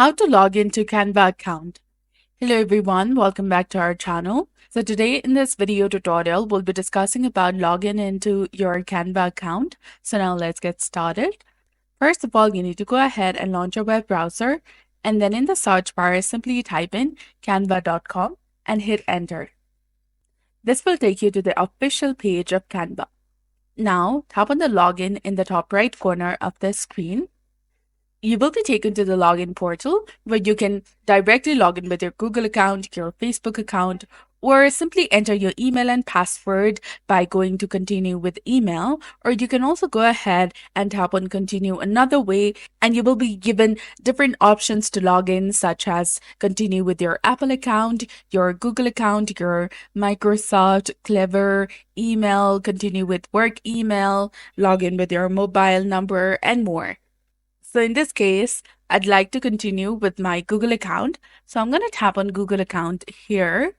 How to log into Canva account. Hello everyone, welcome back to our channel. So today in this video tutorial, we'll be discussing about login into your Canva account. So now let's get started. First of all, you need to go ahead and launch your web browser, and then in the search bar, simply type in canva.com and hit enter. This will take you to the official page of Canva. Now tap on the login in the top right corner of the screen. You will be taken to the login portal where you can directly log in with your Google account, your Facebook account, or simply enter your email and password by going to continue with email. Or you can also go ahead and tap on continue another way, and you will be given different options to log in, such as continue with your Apple account, your Google account, your Microsoft, Clever email, continue with work email, log in with your mobile number, and more. So in this case, I'd like to continue with my Google account. So I'm going to tap on Google account here.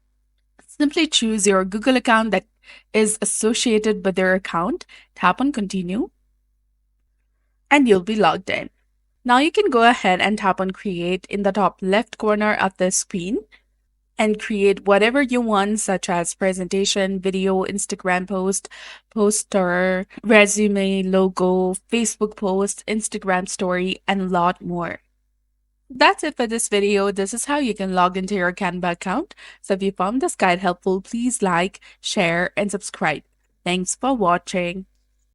Simply choose your Google account that is associated with your account. Tap on continue and you'll be logged in. Now you can go ahead and tap on create in the top left corner of the screen and create whatever you want, such as presentation, video, Instagram post, poster, resume, logo, Facebook post, Instagram story, and a lot more. That's it for this video. This is how you can log into your Canva account. So if you found this guide helpful, please like, share, and subscribe. Thanks for watching.